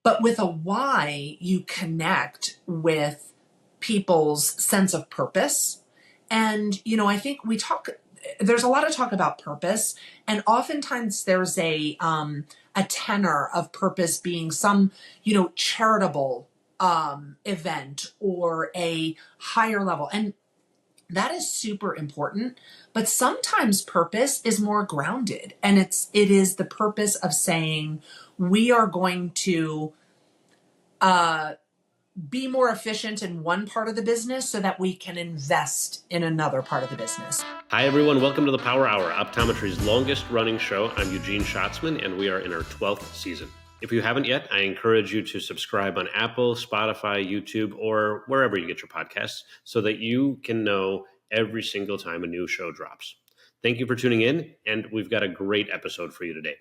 But with a why, you connect with people's sense of purpose. And, I think there's a lot of talk about purpose, and oftentimes there's a tenor of purpose being some, charitable event or a higher level. And that is super important, but sometimes purpose is more grounded, and it is the purpose of saying we are going to be more efficient in one part of the business so that we can invest in another part of the business. Hi, everyone. Welcome to the Power Hour, Optometry's longest running show. I'm Eugene Shatsman, and we are in our 12th season. If you haven't yet, I encourage you to subscribe on Apple, Spotify, YouTube, or wherever you get your podcasts so that you can know every single time a new show drops. Thank you for tuning in, and we've got a great episode for you today.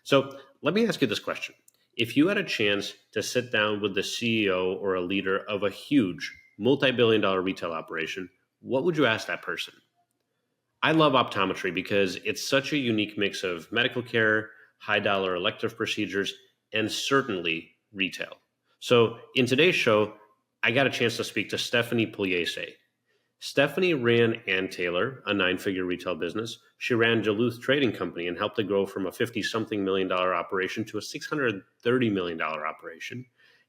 So let me ask you this question. If you had a chance to sit down with the CEO or a leader of a huge multi-billion-dollar retail operation, what would you ask that person? I love optometry because it's such a unique mix of medical care, high-dollar elective procedures, and certainly retail. So in today's show, I got a chance to speak to Stephanie Pugliese. Stephanie ran Ann Taylor, a 9-figure retail business. She ran Duluth Trading Company and helped it grow from a $50-something million operation to a $630 million operation.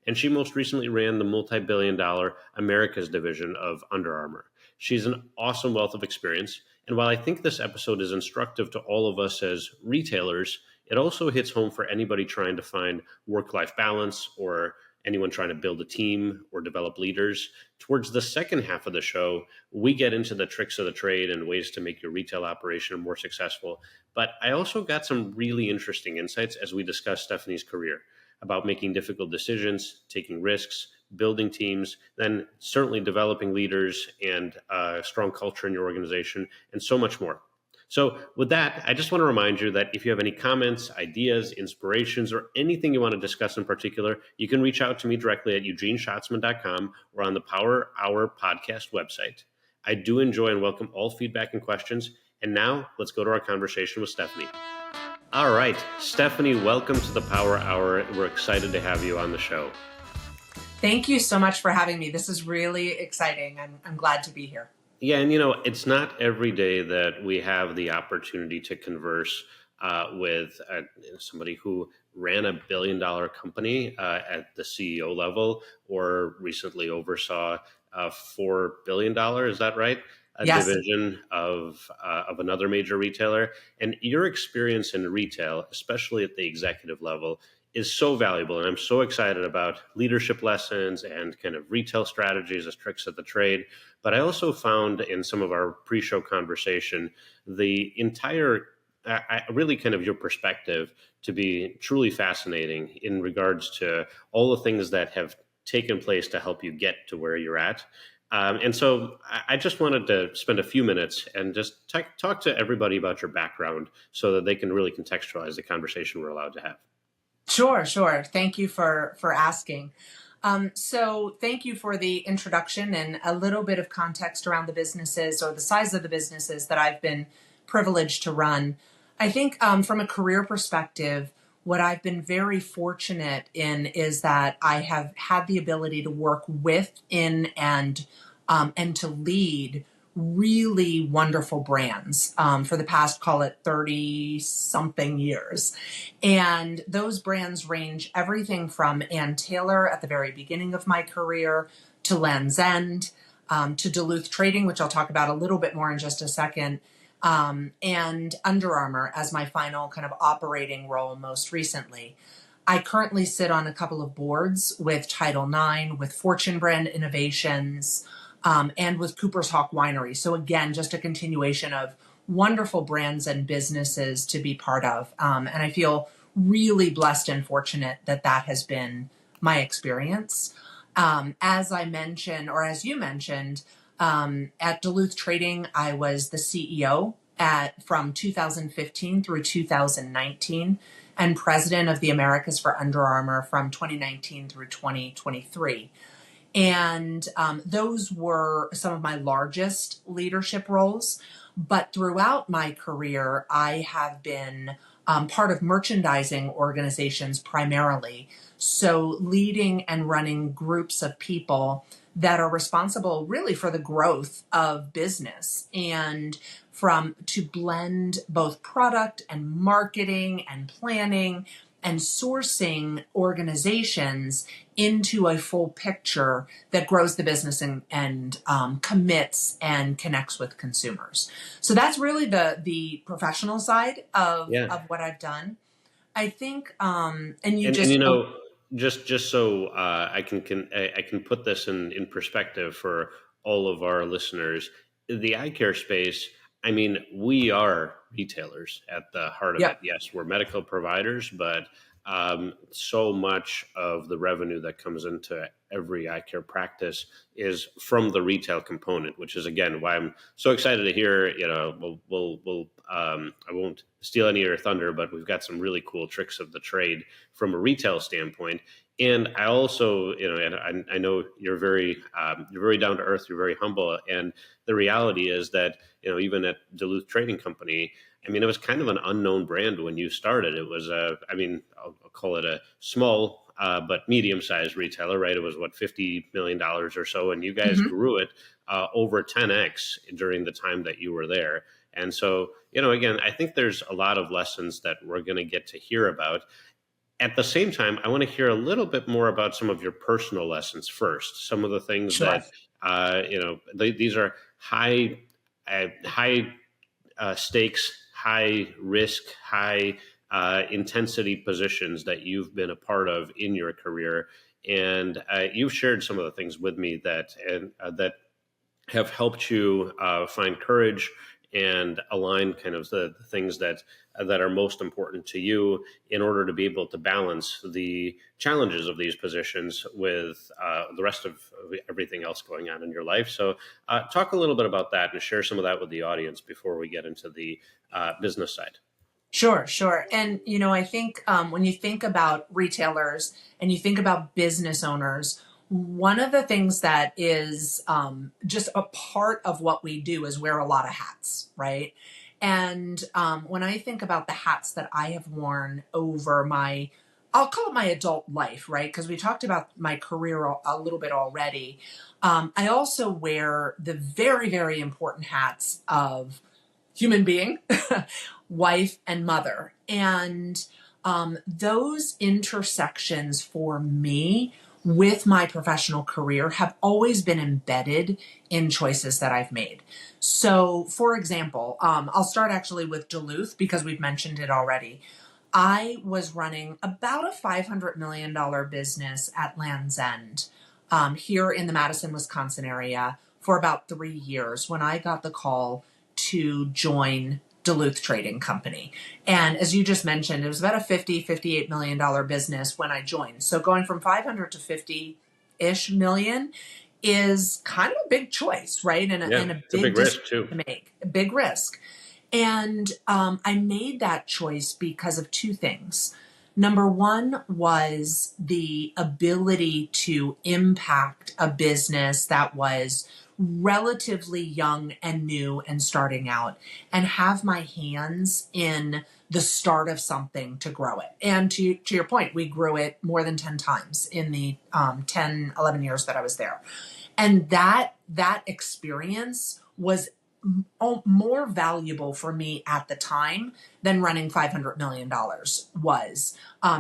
And she most recently ran the multi-billion-dollar Americas division of Under Armour. She's an awesome wealth of experience. And while I think this episode is instructive to all of us as retailers, it also hits home for anybody trying to find work-life balance or anyone trying to build a team or develop leaders. Towards the second half of the show, we get into the tricks of the trade and ways to make your retail operation more successful. But I also got some really interesting insights as we discuss Stephanie's career about making difficult decisions, taking risks, building teams, then certainly developing leaders and a strong culture in your organization, and so much more. So with that, I just want to remind you that if you have any comments, ideas, inspirations, or anything you want to discuss in particular, you can reach out to me directly at eugeneshatsman.com or on the Power Hour podcast website. I do enjoy and welcome all feedback and questions. And now let's go to our conversation with Stephanie. All right, Stephanie, welcome to the Power Hour. We're excited to have you on the show. Thank you so much for having me. This is really exciting. I'm glad to be here. Yeah, and it's not every day that we have the opportunity to converse with somebody who ran $1 billion company at the CEO level or recently oversaw $4 billion, is that right? Yes. Division of another major retailer. And your experience in retail, especially at the executive level, is so valuable. And I'm so excited about leadership lessons and kind of retail strategies as tricks of the trade. But I also found in some of our pre-show conversation, the entire, really kind of your perspective to be truly fascinating in regards to all the things that have taken place to help you get to where you're at. And so I just wanted to spend a few minutes and just talk to everybody about your background so that they can really contextualize the conversation we're allowed to have. Sure. Thank you for asking. So thank you for the introduction and a little bit of context around the businesses or the size of the businesses that I've been privileged to run. I think from a career perspective, what I've been very fortunate in is that I have had the ability to work with and to lead really wonderful brands for the past, call it 30 something years. And those brands range everything from Ann Taylor at the very beginning of my career to Lands' End, to Duluth Trading, which I'll talk about a little bit more in just a second, and Under Armour as my final kind of operating role most recently. I currently sit on a couple of boards with Title IX, with Fortune Brand Innovations, and with Cooper's Hawk Winery. So again, just a continuation of wonderful brands and businesses to be part of. And I feel really blessed and fortunate that has been my experience. As I mentioned, or as you mentioned, at Duluth Trading, I was the CEO from 2015 through 2019 and president of the Americas for Under Armour from 2019 through 2023. And those were some of my largest leadership roles. But throughout my career, I have been part of merchandising organizations primarily. So leading and running groups of people that are responsible really for the growth of business, and from to blend both product and marketing and planning and sourcing organizations into a full picture that grows the business and commits and connects with consumers. So that's really the professional side Yeah. of what I've done. I think, and you And just, you know, just so I can put this in perspective for all of our listeners, the eye care space. I mean, we are retailers at the heart of it. yep, Yes, we're medical providers, but so much of the revenue that comes into every eye care practice is from the retail component, which is again why I'm so excited to hear. You know, we'll I won't steal any of your thunder, but we've got some really cool tricks of the trade from a retail standpoint. And I also, you know, and I know you're very down to earth, you're very humble, and the reality is that, you know, even at Duluth Trading Company, I mean, it was kind of an unknown brand when you started. It was I mean, I'll call it a small but medium-sized retailer, right? It was what, $50 million or so, and you guys hmm grew it over 10x during the time that you were there. And so, you know, again, I think there's a lot of lessons that we're going to get to hear about. At the same time, I want to hear a little bit more about some of your personal lessons first. Some of the things sure. that you know, these are high stakes, high risk, high intensity positions that you've been a part of in your career, and you've shared some of the things with me that have helped you find courage and align kind of the things that are most important to you in order to be able to balance the challenges of these positions with the rest of everything else going on in your life. So talk a little bit about that and share some of that with the audience before we get into the business side. Sure, sure. And, you know, I think when you think about retailers and you think about business owners, one of the things that is just a part of what we do is wear a lot of hats, right? And when I think about the hats that I have worn over my, I'll call it my adult life, right? Because we talked about my career a little bit already. I also wear the very, very important hats of human being, wife, and mother. And those intersections for me with my professional career have always been embedded in choices that I've made. So, for example, I'll start actually with Duluth because we've mentioned it already. I was running about a $500 million business at Land's End here in the Madison, Wisconsin area for about 3 years when I got the call to join Duluth Trading Company. And as you just mentioned, it was about a $58 million business when I joined. So going from 500 to 50-ish million is kind of a big choice, right? Yeah, And a it's a big big risk decision too. to make, a big risk. And I made that choice because of two things. Number one was the ability to impact a business that was relatively young and new and starting out, and have my hands in the start of something to grow it. And to your point, we grew it more than 10 times in the 10, 11 years that I was there. And that experience was more valuable for me at the time than running $500 million was,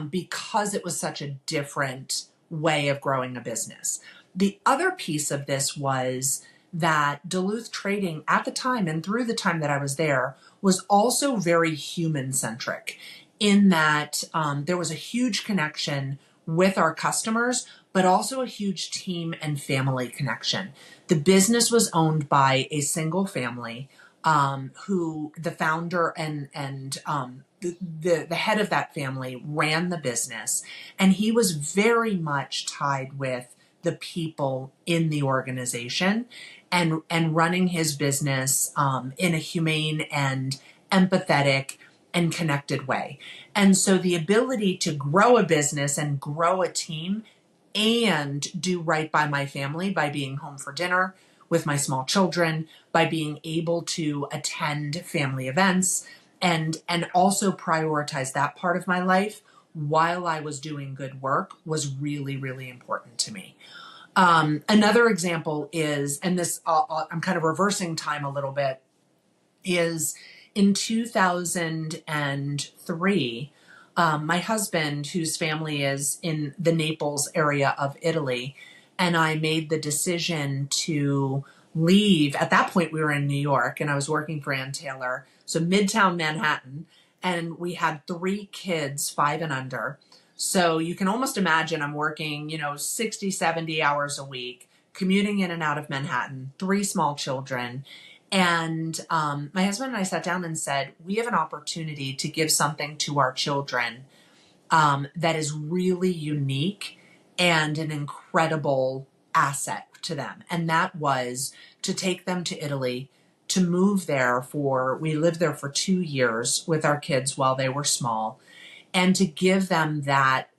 because it was such a different way of growing a business. The other piece of this was that Duluth Trading at the time and through the time that I was there was also very human centric in that there was a huge connection with our customers, but also a huge team and family connection. The business was owned by a single family who the founder and the head of that family ran the business, and he was very much tied with the people in the organization and running his business in a humane and empathetic and connected way. And so the ability to grow a business and grow a team and do right by my family by being home for dinner with my small children, by being able to attend family events and also prioritize that part of my life while I was doing good work was really, really important to me. Another example is, and this I'm kind of reversing time a little bit, is in 2003, my husband, whose family is in the Naples area of Italy, and I made the decision to leave. At that point, we were in New York, and I was working for Ann Taylor, so Midtown Manhattan, and we had 3 kids, 5 and under. So you can almost imagine I'm working, 60, 70 hours a week, commuting in and out of Manhattan, 3 small children. And my husband and I sat down and said, we have an opportunity to give something to our children that is really unique and an incredible asset to them. And that was to take them to Italy, to move there we lived there for 2 years with our kids while they were small, and to give them that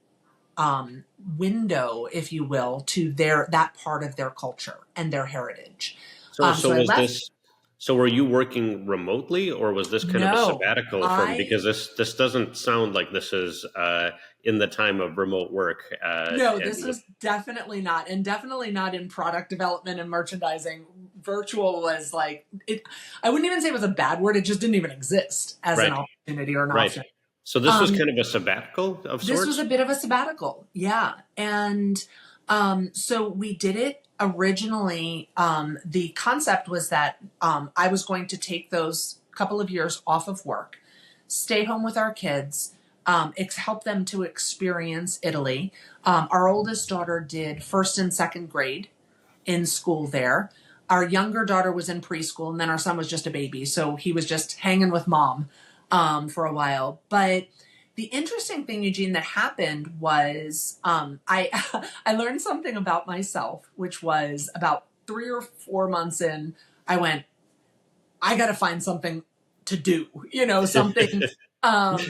window, if you will, to that part of their culture and their heritage. So I was left. this? So were you working remotely, or was this kind of a No, sabbatical from? Because this doesn't sound like this is in the time of remote work. No, this was definitely not, and definitely not in product development and merchandising. Virtual was like it. I wouldn't even say it was a bad word. It just didn't even exist as an Right, opportunity or an right. option. So this was kind of a sabbatical of This was sorts. a bit of a sabbatical, yeah. And so we did it originally. The concept was that I was going to take those couple of years off of work, stay home with our kids, help them to experience Italy. Our oldest daughter did first and second grade in school there. Our younger daughter was in preschool, and then our son was just a baby, so he was just hanging with mom for a while. But the interesting thing, Eugene, that happened was I I learned something about myself, which was about 3 or 4 months in. I went, I got to find something to do, something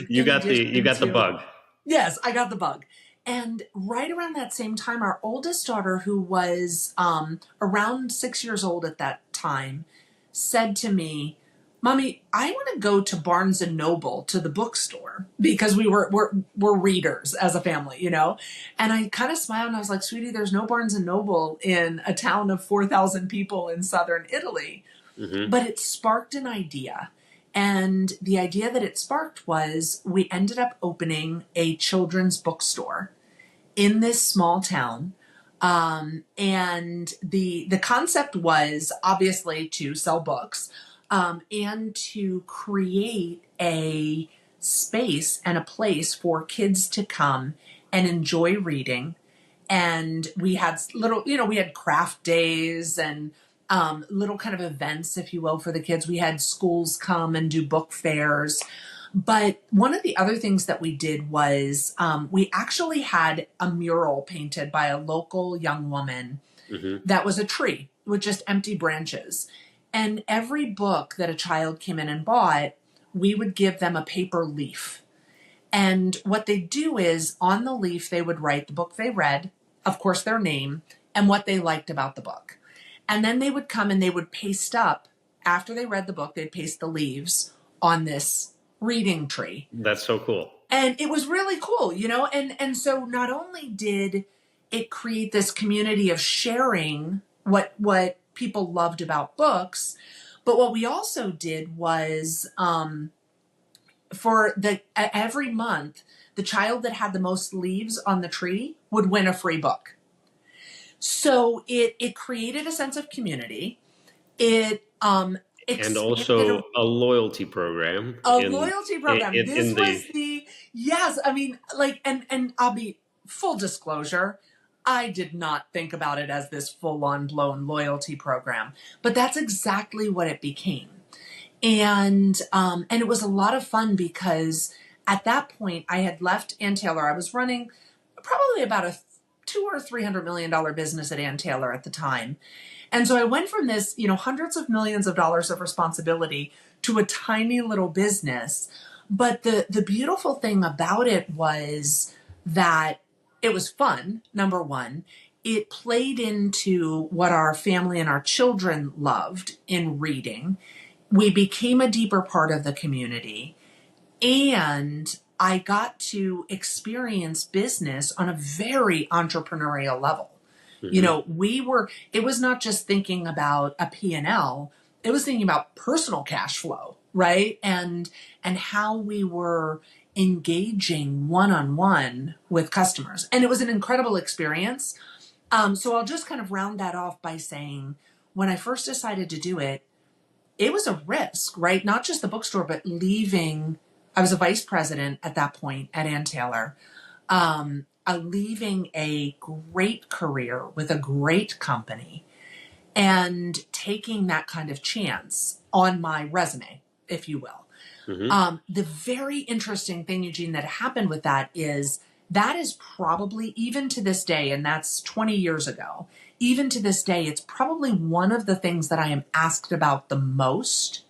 You in got addition the to. bug. Yes, I got the bug. And right around that same time, our oldest daughter, who was around 6 years old at that time, said to me, Mommy, I want to go to Barnes and Noble, to the bookstore, because we're readers as a family, And I kind of smiled and I was like, sweetie, there's no Barnes and Noble in a town of 4,000 people in southern Italy. Hmm. But it sparked an idea. And the idea that it sparked was we ended up opening a children's bookstore in this small town. And the concept was obviously to sell books and to create a space and a place for kids to come and enjoy reading. And we had we had craft days and little kind of events, if you will, for the kids. We had schools come and do book fairs. But one of the other things that we did was we actually had a mural painted by a local young woman that was a tree with just empty branches. And every book that a child came in and bought, we would give them a paper leaf. And what they do is on the leaf, they would write the book they read, of course, their name, and what they liked about the book. And then they would come and they would paste up, after they read the book, they'd paste the leaves on this reading tree. That's so cool. And it was really cool, and so not only did it create this community of sharing what people loved about books, but what we also did was every month, the child that had the most leaves on the tree would win a free book. So it created a sense of community. It And also a loyalty program. loyalty program. This was yes. I mean, and I'll be full disclosure. I did not think about it as this full-on blown loyalty program, but that's exactly what it became. And it was a lot of fun because at that point I had left Ann Taylor. I was running probably about a $200 or $300 million business at Ann Taylor at the time. And so I went from this, hundreds of millions of dollars of responsibility to a tiny little business. But the beautiful thing about it was that it was fun, number one. It played into what our family and our children loved in reading. We became a deeper part of the community. And I got to experience business on a very entrepreneurial level. You Hmm. know, it was not just thinking about a P&L, it was thinking about personal cash flow, right? And how we were engaging one-on-one with customers. And it was an incredible experience. So I'll just kind of round that off by saying, when I first decided to do it, it was a risk, right? Not just the bookstore, but leaving. I was a vice president at that point at Ann Taylor. Leaving a great career with a great company and taking that kind of chance on my resume, if you will. Hmm. The very interesting thing, Eugene, that happened with that is probably, even to this day, and that's 20 years ago, even to this day, it's probably one of the things that I am asked about the most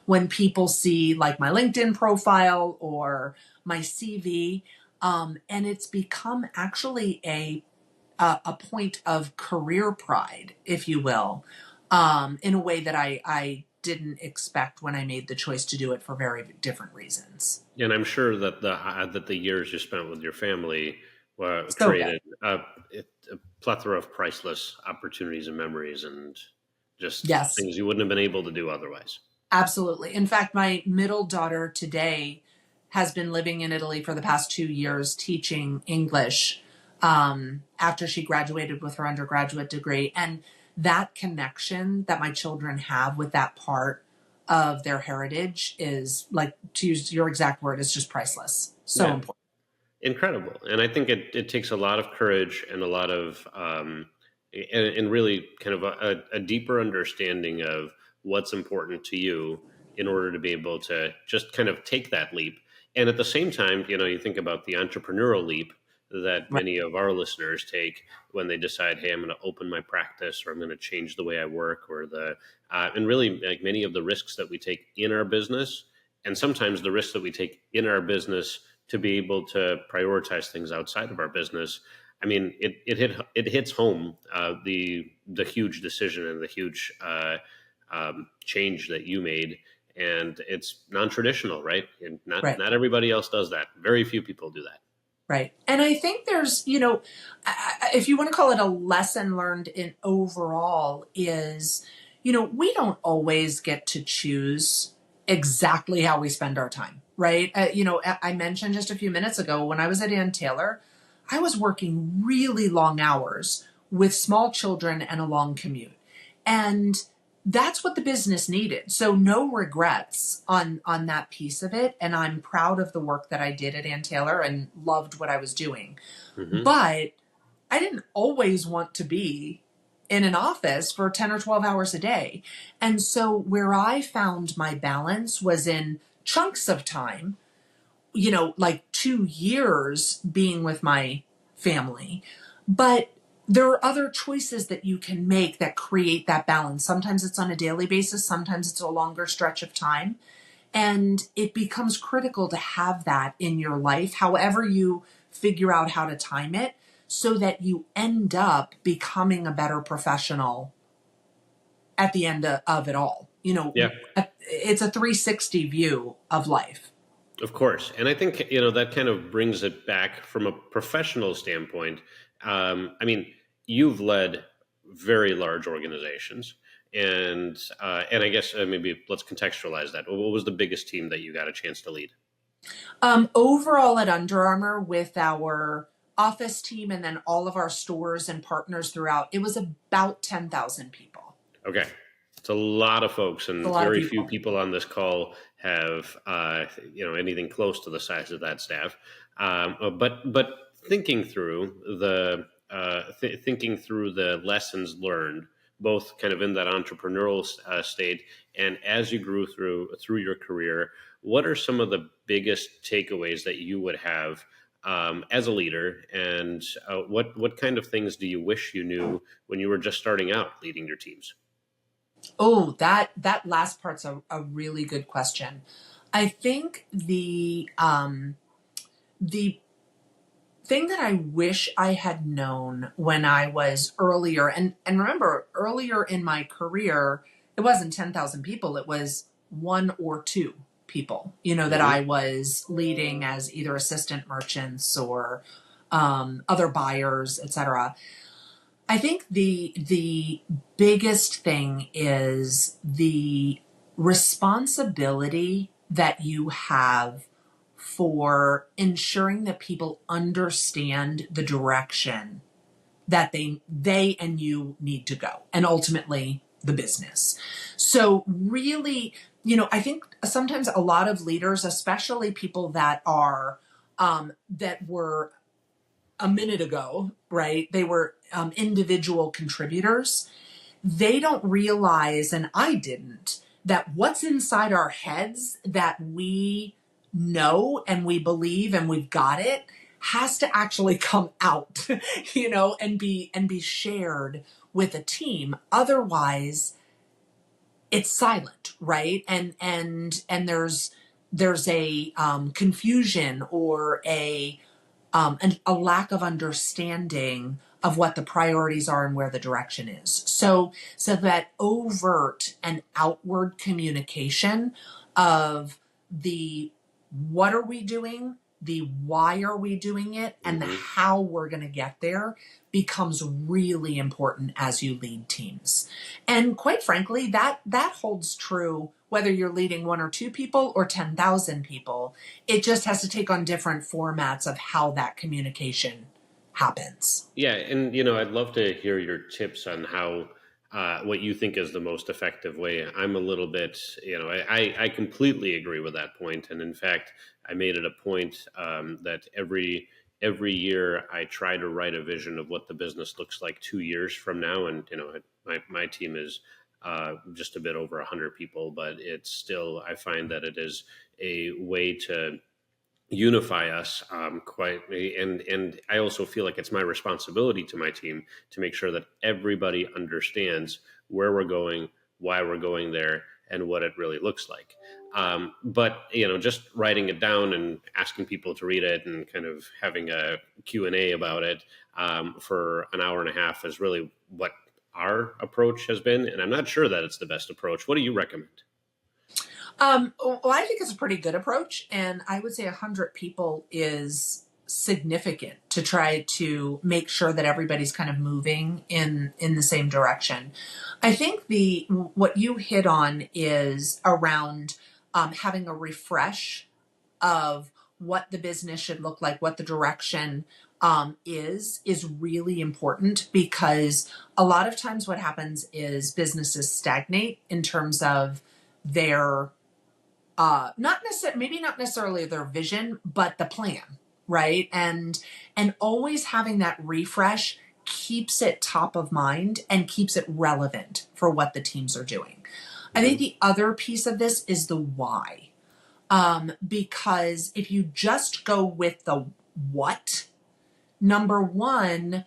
when people see like my LinkedIn profile or my CV. And it's become actually a point of career pride, if you will, in a way that I didn't expect when I made the choice to do it for very different reasons. And I'm sure that the years you spent with your family So good. created a plethora of priceless opportunities and memories, and just Yes, things you wouldn't have been able to do otherwise. absolutely. In fact, my middle daughter today has been living in Italy for the past 2 years teaching English after she graduated with her undergraduate degree. And that connection that my children have with that part of their heritage is, like, to use your exact word, is just priceless. So Yeah, important. incredible. And I think it takes a lot of courage and a lot of and really kind of a deeper understanding of what's important to you in order to be able to just kind of take that leap. And at the same time, you think about the entrepreneurial leap that Right. many of our listeners take when they decide, hey, I'm going to open my practice, or I'm going to change the way I work, or and really, like, many of the risks that we take in our business, and sometimes the risks that we take in our business to be able to prioritize things outside of our business. I mean, it hits home, the huge decision and the huge change that you made, and it's non-traditional, right? And not Right. not everybody else does that. Very few people do that. Right. And I think there's, if you want to call it a lesson learned in overall, is, we don't always get to choose exactly how we spend our time, right? I mentioned just a few minutes ago when I was at Ann Taylor, I was working really long hours with small children and a long commute. And that's what the business needed. So no regrets on that piece of it. And I'm proud of the work that I did at Ann Taylor and loved what I was doing. Hmm. But I didn't always want to be in an office for 10 or 12 hours a day. And so where I found my balance was in chunks of time, like 2 years being with my family. But there are other choices that you can make that create that balance. Sometimes it's on a daily basis, sometimes it's a longer stretch of time. And it becomes critical to have that in your life, however you figure out how to time it, so that you end up becoming a better professional at the end of it all. Yeah, It's a 360 view of life. of course. And I think, that kind of brings it back from a professional standpoint. I mean, you've led very large organizations. And I guess maybe let's contextualize that. What was the biggest team that you got a chance to lead? Overall at Under Armour, with our office team and then all of our stores and partners throughout, it was about 10,000 people. Okay. It's a lot of folks, A and lot of very few people. people on this call have, anything close to the size of that staff. But thinking through thinking through the lessons learned, both kind of in that entrepreneurial state and as you grew through your career, what are some of the biggest takeaways that you would have as a leader, and what kind of things do you wish you knew when you were just starting out leading your teams? Oh, that last part's a really good question. I think the thing that I wish I had known when I was earlier, and remember, earlier in my career, it wasn't 10,000 people, it was one or two people, that I was leading as either assistant merchants or other buyers, etc. I think the biggest thing is the responsibility that you have for ensuring that people understand the direction that they and you need to go, and ultimately the business. So really, I think sometimes a lot of leaders, especially people that are that were a minute ago, right? They were individual contributors. They don't realize, and I didn't, that what's inside our heads that we know and we believe and we've got it has to actually come out, and be shared with a team. Otherwise, it's silent, right? And there's a confusion or a lack of understanding of what the priorities are and where the direction is. So that overt and outward communication of the what are we doing, the why are we doing it, and the how we're going to get there becomes really important as you lead teams. And quite frankly, that holds true whether you're leading 1 or 2 people or 10,000 people. It just has to take on different formats of how that communication happens. Yeah, and I'd love to hear your tips on how what you think is the most effective way. I'm a little bit, I completely agree with that point, and in fact, I made it a point that every year I try to write a vision of what the business looks like 2 years from now, and my team is just a bit over 100 people, but it's still, I find that it is a way to unify us quite, and I also feel like it's my responsibility to my team to make sure that everybody understands where we're going, why we're going there, and what it really looks like. But just writing it down and asking people to read it and kind of having a Q&A about it for an hour and a half is really what our approach has been, and I'm not sure that it's the best approach. What do you recommend? Well, I think it's a pretty good approach, and I would say 100 people is significant to try to make sure that everybody's kind of moving in the same direction. I think what you hit on is around having a refresh of what the business should look like, what the direction is really important, because a lot of times what happens is businesses stagnate in terms of their not necessarily their vision, but the plan, right? And always having that refresh keeps it top of mind and keeps it relevant for what the teams are doing. I think the other piece of this is the why. Because if you just go with the what, number one,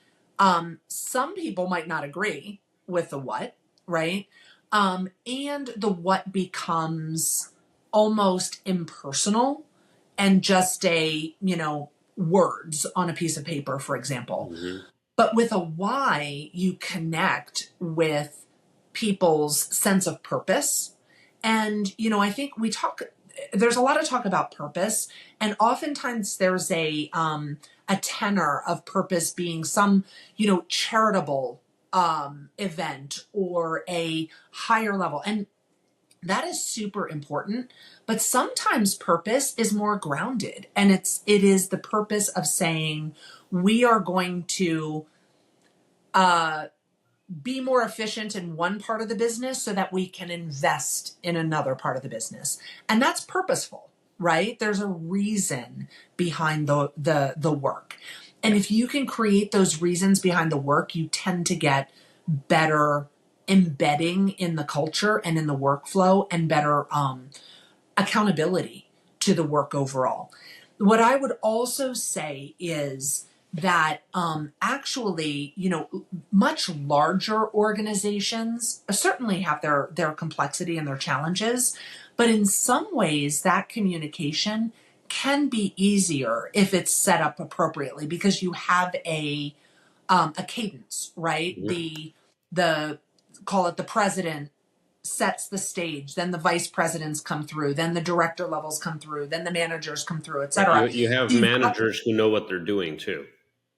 some people might not agree with the what, right? And the what becomes almost impersonal and just words on a piece of paper, for example. But with a why, you connect with people's sense of purpose. And, I think there's a lot of talk about purpose, and oftentimes there's a tenor of purpose being some, charitable event or a higher level. And that is super important, but sometimes purpose is more grounded, and it is the purpose of saying we are going to be more efficient in one part of the business so that we can invest in another part of the business, and that's purposeful, right? There's a reason behind the work, and if you can create those reasons behind the work, you tend to get better embedding in the culture and in the workflow, and better accountability to the work overall. What I would also say is that actually, much larger organizations certainly have their complexity and their challenges, but in some ways that communication can be easier if it's set up appropriately, because you have a cadence, right? The call it the president sets the stage. Then the vice presidents come through, then the director levels come through, then the managers come through, et Right. cetera. You have So you've got, managers who know what they're doing too.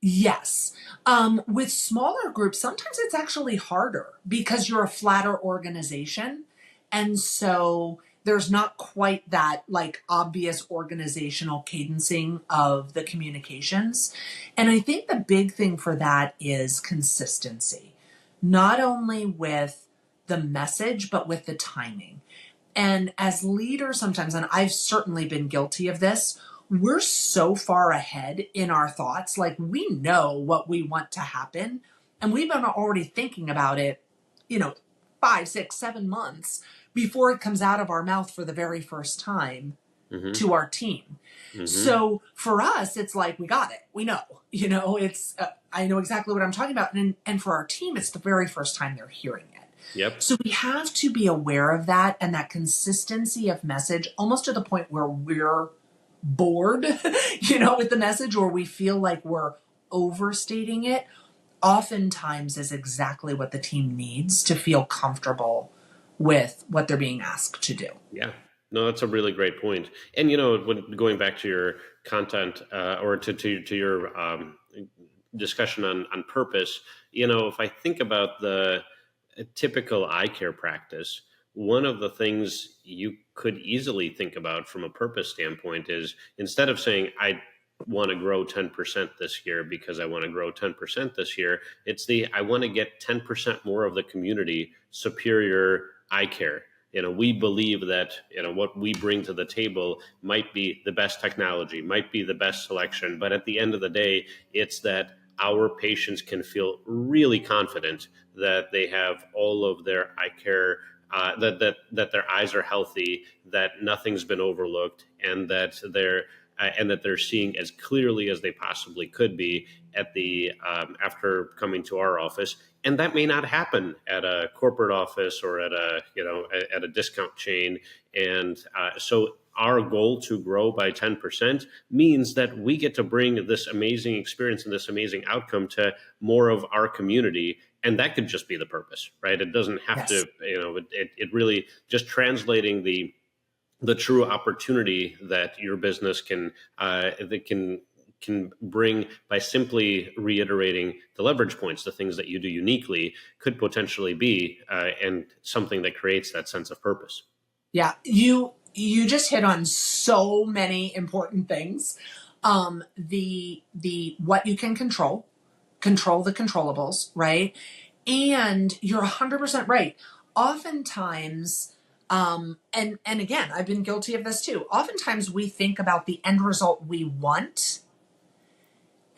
yes. With smaller groups, sometimes it's actually harder because you're a flatter organization. And so there's not quite that like obvious organizational cadencing of the communications. And I think the big thing for that is consistency, not only with the message, but with the timing. And as leaders, sometimes, and I've certainly been guilty of this, we're so far ahead in our thoughts. Like we know what we want to happen, and we've been already thinking about it, you know, 5, 6, 7 months before it comes out of our mouth for the very first time Mm-hmm. to our team. Mm-hmm. So for us, it's like, we got it. We know, it's, I know exactly what I'm talking about. And for our team, it's the very first time they're hearing it. Yep. So we have to be aware of that and that consistency of message, almost to the point where we're bored, with the message, or we feel like we're overstating it. Oftentimes is exactly what the team needs to feel comfortable with what they're being asked to do. Yeah. No, that's a really great point. And when going back to your content or to your discussion on purpose, if I think about the typical eye care practice, one of the things you could easily think about from a purpose standpoint is, instead of saying I want to grow 10% this year because I want to grow 10% this year, it's I want to get 10% more of the community superior eye care. We believe that what we bring to the table might be the best technology, might be the best selection, but at the end of the day, it's that our patients can feel really confident that they have all of their eye care, that their eyes are healthy, that nothing's been overlooked, and that they're seeing as clearly as they possibly could be at the after coming to our office. And that may not happen at a corporate office or at a discount chain. And so our goal to grow by 10% means that we get to bring this amazing experience and this amazing outcome to more of our community. And that could just be the purpose, right? It doesn't have Yes. to, it really just translating the true opportunity that your business can bring by simply reiterating the leverage points, the things that you do uniquely, could potentially be and something that creates that sense of purpose. Yeah, you just hit on so many important things. The what you can control the controllables, right? And you're 100% right. Oftentimes, and again, I've been guilty of this too. Oftentimes we think about the end result we want,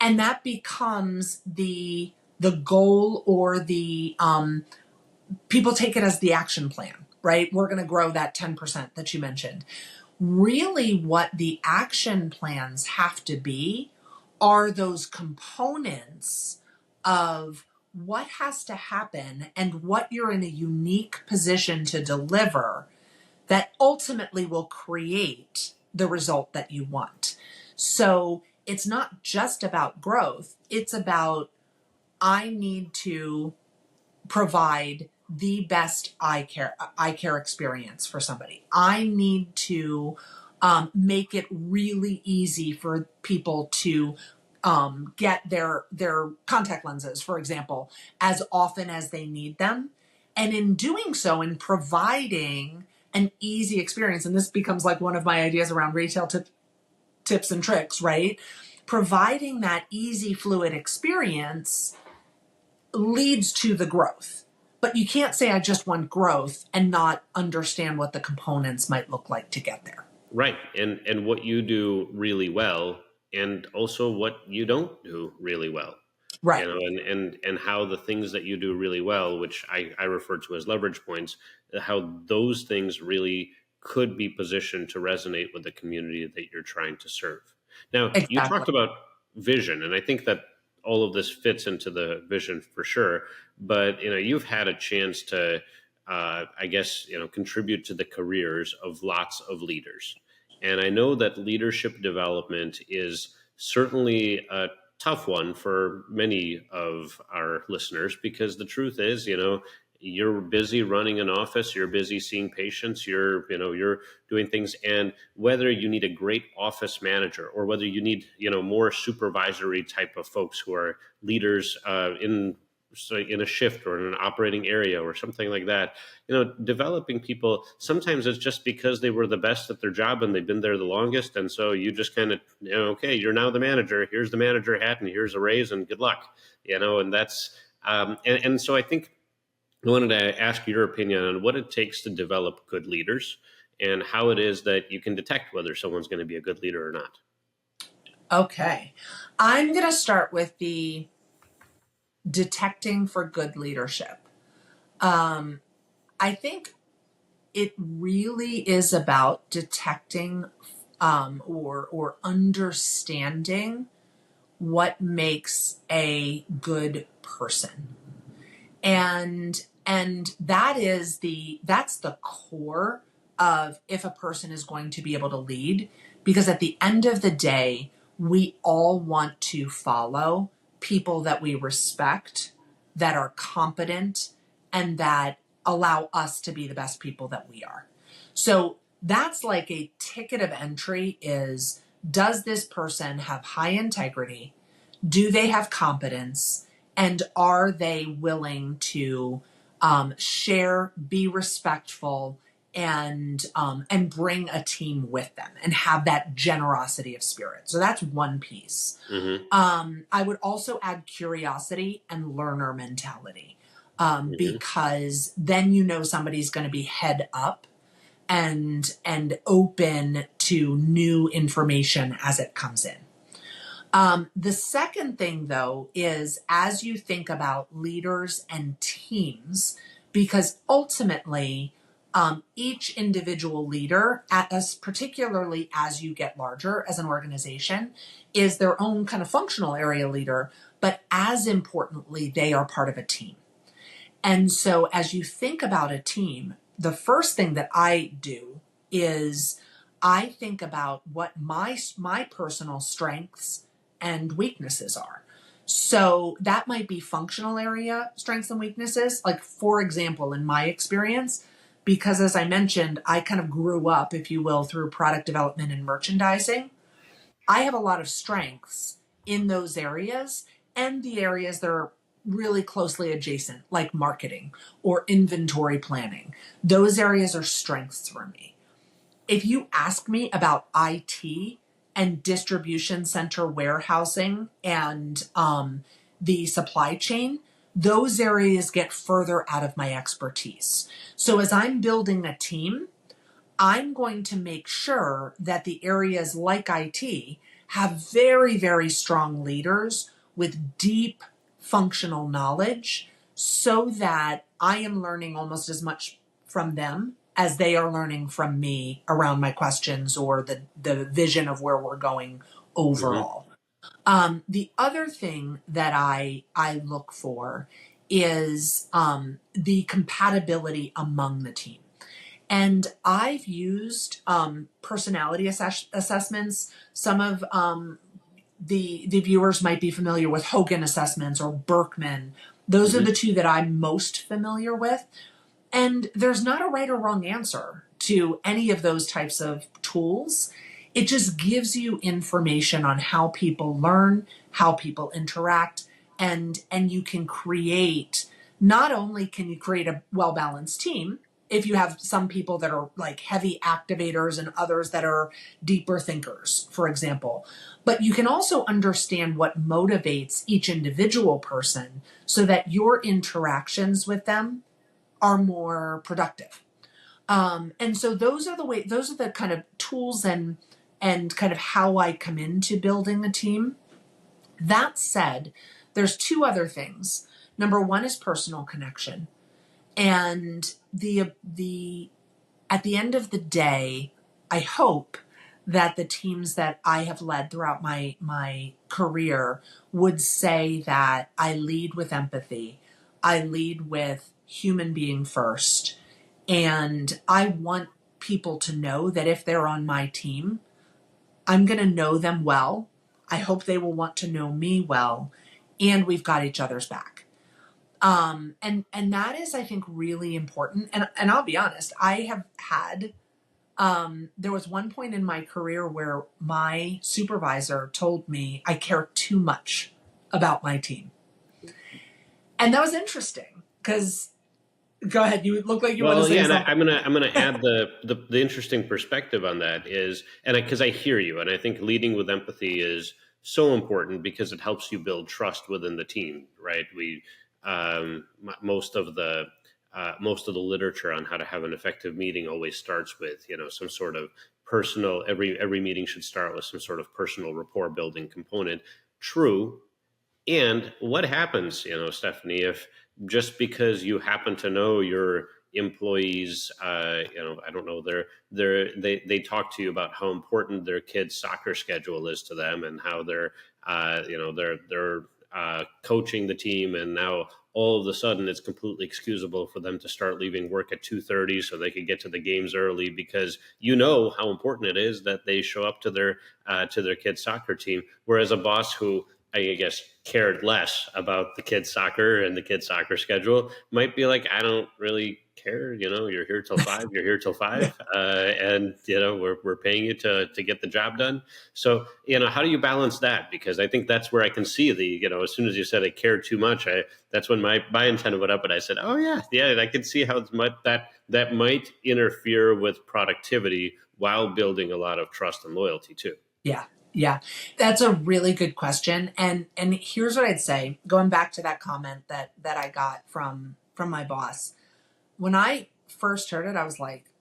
and that becomes the goal, or the people take it as the action plan, right? We're going to grow that 10% that you mentioned. Really, what the action plans have to be are those components of what has to happen and what you're in a unique position to deliver that ultimately will create the result that you want. So it's not just about growth. It's about, I need to provide the best eye care experience for somebody. I need to make it really easy for people to get their contact lenses, for example, as often as they need them. And in doing so, in providing an easy experience, and this becomes like one of my ideas around retail tips and tricks, right? Providing that easy, fluid experience leads to the growth. But you can't say I just want growth and not understand what the components might look like to get there. Right. And what you do really well, and also what you don't do really well. Right. And how the things that you do really well, which I refer to as leverage points, how those things really could be positioned to resonate with the community that you're trying to serve. Now, you Exactly. talked about vision, and I think that all of this fits into the vision for sure. But you've had a chance to, I guess, contribute to the careers of lots of leaders, and I know that leadership development is certainly a tough one for many of our listeners, because the truth is, you're busy running an office, you're busy seeing patients, you're doing things. And whether you need a great office manager or whether you need, more supervisory type of folks who are leaders in a shift or in an operating area or something like that, developing people, sometimes it's just because they were the best at their job and they've been there the longest. And so you just kind of, okay, you're now the manager, here's the manager hat and here's a raise and good luck, and that's, and so I think I wanted to ask your opinion on what it takes to develop good leaders and how it is that you can detect whether someone's going to be a good leader or not. Okay. I'm going to start with the detecting for good leadership. I think it really is about detecting or understanding what makes a good person. And that's the core of if a person is going to be able to lead, because at the end of the day, we all want to follow people that we respect, that are competent, and that allow us to be the best people that we are. So that's like a ticket of entry is, does this person have high integrity? Do they have competence? And are they willing to share, be respectful, and bring a team with them and have that generosity of spirit? So that's one piece. Mm-hmm. I would also add curiosity and learner mentality, Mm-hmm. because then somebody's going to be head up and open to new information as it comes in. The second thing, though, is as you think about leaders and teams, because ultimately, each individual leader, particularly as you get larger as an organization, is their own kind of functional area leader, but as importantly, they are part of a team. And so as you think about a team, the first thing that I do is I think about what my personal strengths and weaknesses are. So that might be functional area strengths and weaknesses. Like, for example, in my experience, because as I mentioned, I kind of grew up, if you will, through product development and merchandising. I have a lot of strengths in those areas and the areas that are really closely adjacent, like marketing or inventory planning. Those areas are strengths for me. If you ask me about IT and distribution center warehousing and the supply chain, those areas get further out of my expertise. So as I'm building a team, I'm going to make sure that the areas like IT have very, very strong leaders with deep functional knowledge so that I am learning almost as much from them as they are learning from me around my questions or the vision of where we're going overall. Mm-hmm. The other thing that I look for is the compatibility among the team. And I've used personality assessments. Some of the viewers might be familiar with Hogan assessments or Berkman. Those are the two that I'm most familiar with. And there's not a right or wrong answer to any of those types of tools. It just gives you information on how people learn, how people interact, and you can create, not only can you create a well-balanced team, if you have some people that are like heavy activators and others that are deeper thinkers, for example, but you can also understand what motivates each individual person so that your interactions with them are more productive. And so those are the kind of tools and kind of how I come into building a team. That said, there's two other things. Number one is personal connection. And at the end of the day, I hope that the teams that I have led throughout my career would say that I lead with empathy. I lead with human being first. And I want people to know that if they're on my team, I'm going to know them well. I hope they will want to know me well. And we've got each other's back. And that is, I think, really important. And I'll be honest, I have had, there was one point in my career where my supervisor told me I care too much about my team. And that was interesting because, go ahead, you look like you want to Well, say yeah, and something. I'm gonna add the interesting perspective on that is, and because I hear you, and I think leading with empathy is so important because it helps you build trust within the team, right? Most of the most of the literature on how to have an effective meeting always starts with some sort of personal. Every meeting should start with some sort of personal rapport building component. True, and what happens, Stephanie, if just because you happen to know your employees, I don't know, they talk to you about how important their kid's soccer schedule is to them and how they're coaching the team, and now all of a sudden it's completely excusable for them to start leaving work at 2:30 so they could get to the games early because you know how important it is that they show up to their kid's soccer team. Whereas a boss who I guess cared less about the kids' soccer and the kids' soccer schedule might be like, I don't really care. You're here till 5. You're here till Yeah. 5, and we're paying you to get the job done. So how do you balance that? Because I think that's where I can see as soon as you said I cared too much, that's when my antenna went up, and I said, oh yeah, and I can see how that might interfere with productivity while building a lot of trust and loyalty too. Yeah. Yeah. That's a really good question. And here's what I'd say, going back to that comment that I got from my boss. When I first heard it, I was like,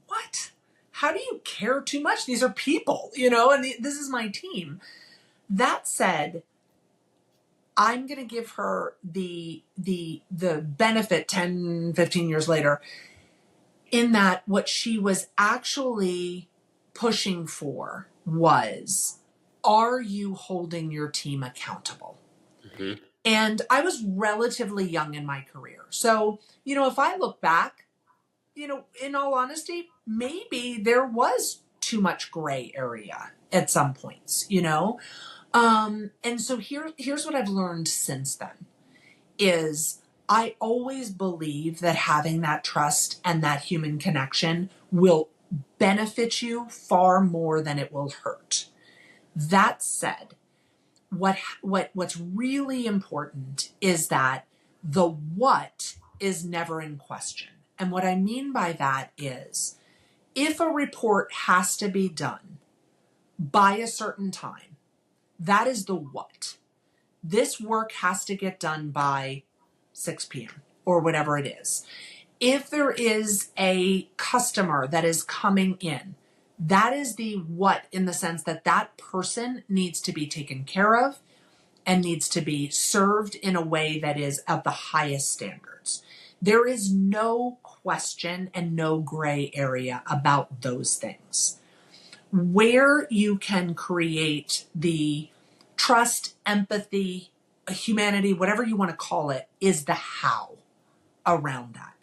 what? How do you care too much? These are people, and this is my team. That said, I'm going to give her the benefit 10, 15 years later, in that what she was actually pushing for was, are you holding your team accountable? Hmm. And I was relatively young in my career. So, if I look back, in all honesty, maybe there was too much gray area at some points, And so here's what I've learned since then is I always believe that having that trust and that human connection will benefit you far more than it will hurt. That said, what's really important is that the what is never in question. And what I mean by that is if a report has to be done by a certain time, that is the what. This work has to get done by 6 p.m. or whatever it is. If there is a customer that is coming in, that is the what, in the sense that that person needs to be taken care of and needs to be served in a way that is of the highest standards. There is no question and no gray area about those things. Where you can create the trust, empathy, humanity, whatever you want to call it, is the how around that.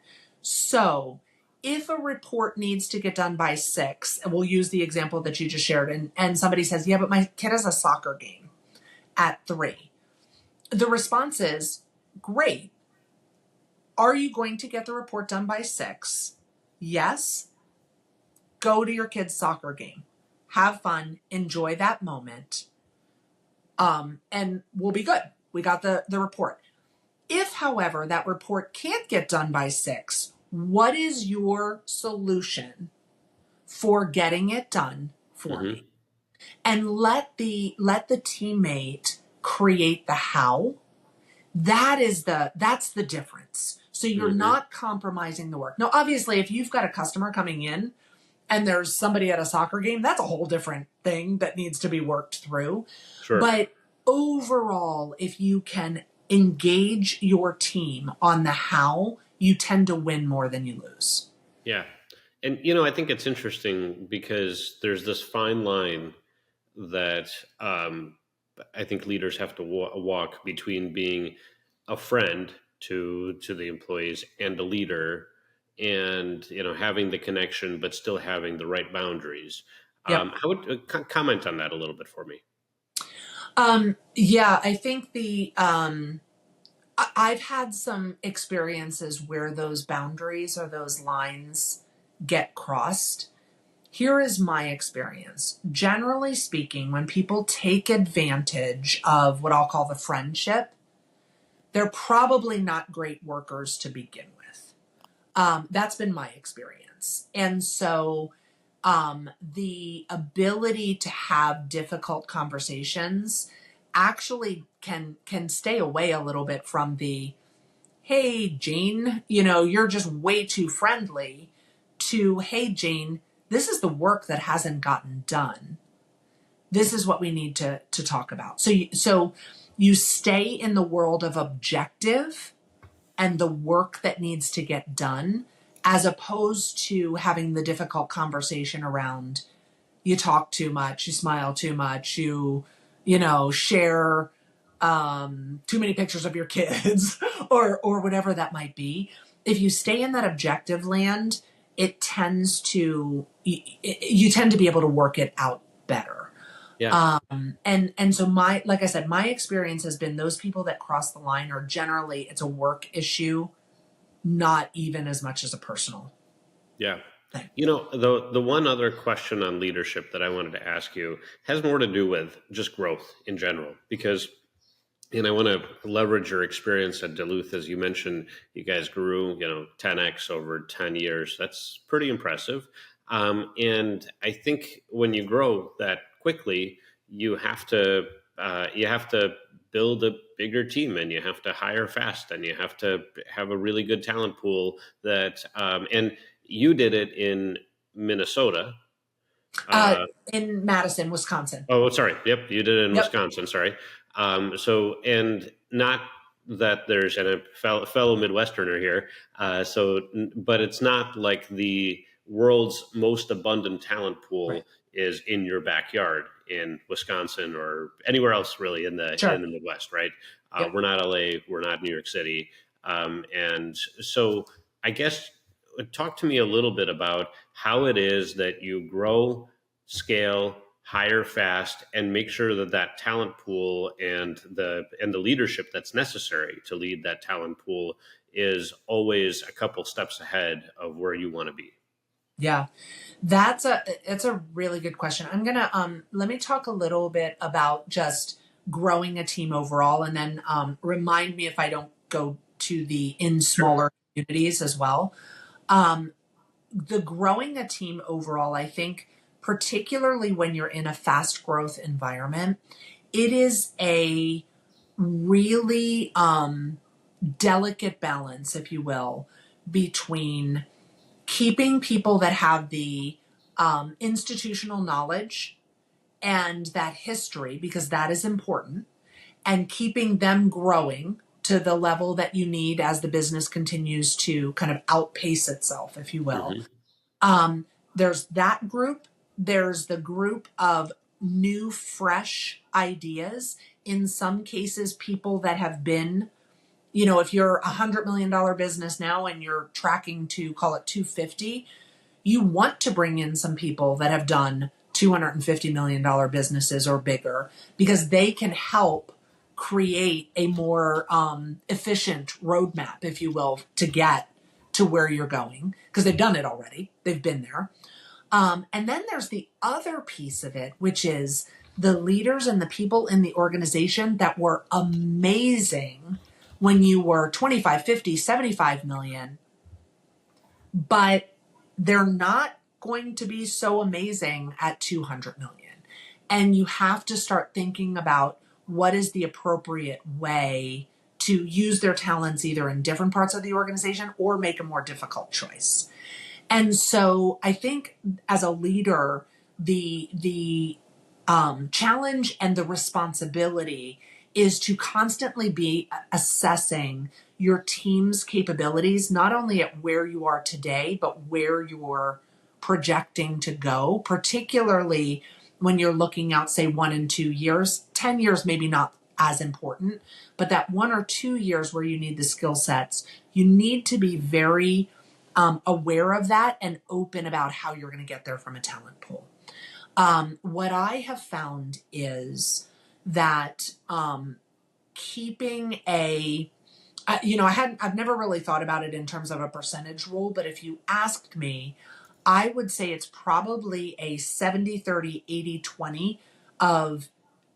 So if a report needs to get done by 6, and we'll use the example that you just shared, and somebody says, yeah, but my kid has a soccer game at 3. The response is, great. Are you going to get the report done by 6? Yes. Go to your kid's soccer game. Have fun. Enjoy that moment. And we'll be good. We got the report. If, however, that report can't get done by 6, what is your solution for getting it done for Hmm. me? And let the teammate create the how. That's the difference. So you're Hmm. not compromising the work. Now, obviously, if you've got a customer coming in and there's somebody at a soccer game, that's a whole different thing that needs to be worked through. Sure. But overall, if you can engage your team on the how, you tend to win more than you lose. Yeah. And, I think it's interesting because there's this fine line that I think leaders have to walk between being a friend to the employees and a leader, and having the connection but still having the right boundaries. Yep. How would comment on that a little bit for me? Yeah, I think I I've had some experiences where those boundaries or those lines get crossed. Here is my experience. Generally speaking, when people take advantage of what I'll call the friendship, they're probably not great workers to begin with. That's been my experience. And so the ability to have difficult conversations actually can stay away a little bit from the, hey, Jane, you're just way too friendly, to, hey, Jane, this is the work that hasn't gotten done. This is what we need to talk about. So you stay in the world of objective and the work that needs to get done, as opposed to having the difficult conversation around, you talk too much, you smile too much, share too many pictures of your kids or whatever that might be. If you stay in that objective land, you tend to be able to work it out better. Yeah. And so like I said, my experience has been those people that cross the line are generally, it's a work issue, not even as much as a personal Yeah. thing. The one other question on leadership that I wanted to ask you has more to do with just growth in general, because, and I want to leverage your experience at Duluth. As you mentioned, you guys grew, 10x over 10 years. That's pretty impressive. And I think when you grow that quickly, you have to build a bigger team, and you have to hire fast, and you have to have a really good talent pool. And you did it in Minnesota. In Madison, Wisconsin. Oh, sorry. Yep, you did it in Yep. Wisconsin. Sorry. And not that there's a fellow Midwesterner here. But it's not like the world's most abundant talent Right. pool is in your backyard in Wisconsin or anywhere else really in Sure. the Midwest, right? Yep. We're not LA. We're not New York City. And so I guess talk to me a little bit about how it is that you grow, scale, hire fast, and make sure that that talent pool and the leadership that's necessary to lead that talent pool is always a couple steps ahead of where you want to be. Yeah. It's a really good question. I'm gonna let me talk a little bit about just growing a team overall, and then remind me if I don't go to the in Sure. smaller communities as well. Um, the growing a team overall, I think, particularly when you're in a fast growth environment, it is a really delicate balance, if you will, between keeping people that have the institutional knowledge and that history, because that is important, and keeping them growing to the level that you need as the business continues to kind of outpace itself, if you will. Hmm. There's that group. There's the group of new, fresh ideas. In some cases, people that have been, if you're $100 million business now and you're tracking to call it 250, you want to bring in some people that have done $250 million businesses or bigger, because they can help create a more efficient roadmap, if you will, to get to where you're going, because they've done it already. They've been there. And then there's the other piece of it, which is the leaders and the people in the organization that were amazing when you were 25, 50, 75 million, but they're not going to be so amazing at 200 million. And you have to start thinking about what is the appropriate way to use their talents either in different parts of the organization or make a more difficult choice. And so I think as a leader, the challenge and the responsibility is to constantly be assessing your team's capabilities, not only at where you are today, but where you're projecting to go, particularly when you're looking out, say, 1 and 2 years. 10 years, maybe not as important, but that 1 or 2 years where you need the skill sets, you need to be very aware of that and open about how you're going to get there from a talent pool. What I have found is that keeping a I've never really thought about it in terms of a percentage rule, but if you asked me, I would say it's probably a 70-30, 80-20 of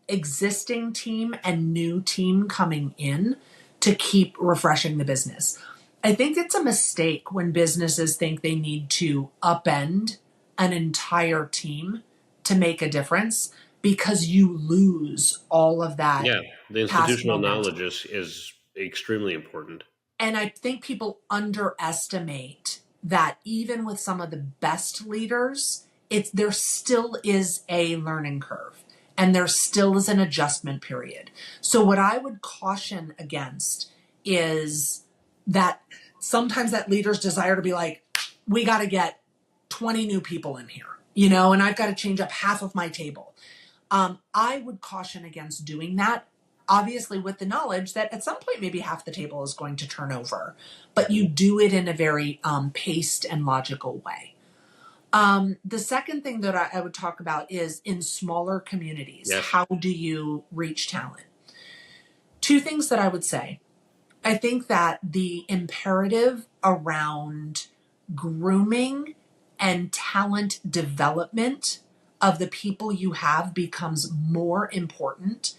existing team and new team coming in to keep refreshing the business. I think it's a mistake when businesses think they need to upend an entire team to make a difference, because you lose all of that Yeah, the past institutional momentum. knowledge is extremely important. And I think people underestimate that even with some of the best leaders, there still is a learning curve and there still is an adjustment period. So what I would caution against is that sometimes that leader's desire to be like, we got to get 20 new people in here, and I've got to change up half of my table. I would caution against doing that, obviously with the knowledge that at some point maybe half the table is going to turn over, but you do it in a very paced and logical way. The second thing that I would talk about is in smaller communities, Yes. how do you reach talent? Two things that I would say. I think that the imperative around grooming and talent development of the people you have becomes more important,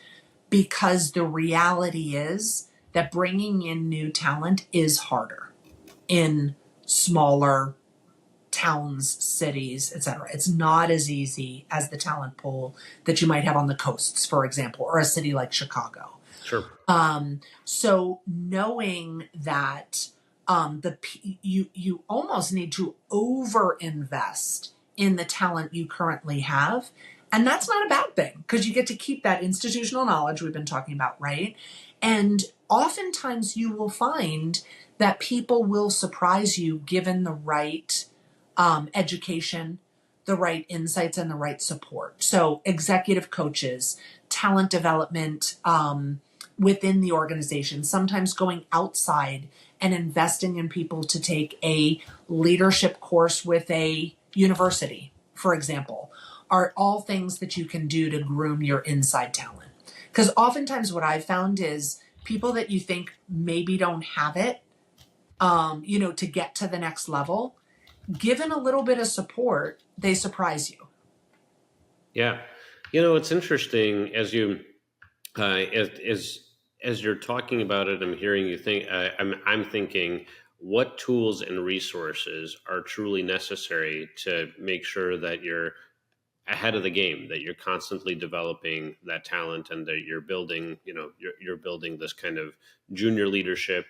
because the reality is that bringing in new talent is harder in smaller towns, cities, etc. It's not as easy as the talent pool that you might have on the coasts, for example, or a city like Chicago. Sure. So knowing that you almost need to over invest in the talent you currently have, and that's not a bad thing because you get to keep that institutional knowledge we've been talking about, right? And oftentimes you will find that people will surprise you given the right education, the right insights, and the right support. So executive coaches, talent development within the organization, sometimes going outside and investing in people to take a leadership course with a university, for example, are all things that you can do to groom your inside talent. Because oftentimes what I've found is people that you think maybe don't have it, to get to the next level, given a little bit of support, they surprise you. Yeah. It's interesting as you as you're talking about it, I'm hearing you think. I'm thinking, what tools and resources are truly necessary to make sure that you're ahead of the game, that you're constantly developing that talent, and that you're building, you're building this kind of junior leadership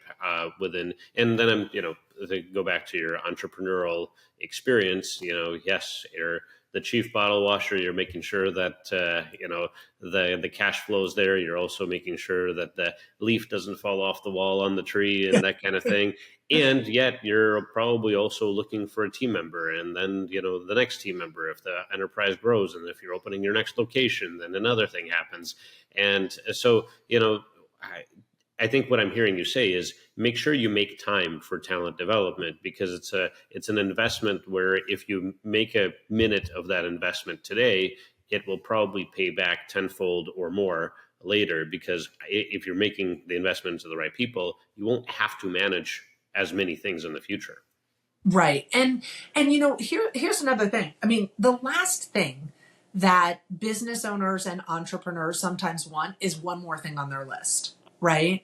within. And then to go back to your entrepreneurial experience, yes, you're the chief bottle washer. You're making sure that the cash flows there. You're also making sure that the leaf doesn't fall off the wall on the tree and that kind of thing. And yet you're probably also looking for a team member, and then the next team member if the enterprise grows, and if you're opening your next location, then another thing happens. And so I think what I'm hearing you say is make sure you make time for talent development, because it's an investment where if you make a minute of that investment today, it will probably pay back tenfold or more later, because if you're making the investment into the right people, you won't have to manage as many things in the future. Right. And here's another thing. I mean, the last thing that business owners and entrepreneurs sometimes want is one more thing on their list, right?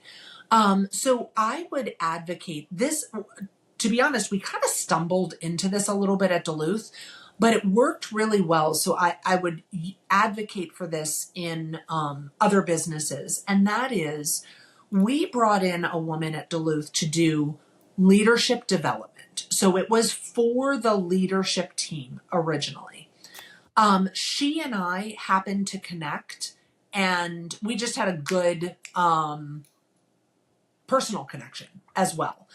So I would advocate this. To be honest, we kind of stumbled into this a little bit at Duluth, but it worked really well. So I would advocate for this in other businesses. And that is, we brought in a woman at Duluth to do leadership development. So it was for the leadership team originally. She and I happened to connect, and we just had a good personal connection as well.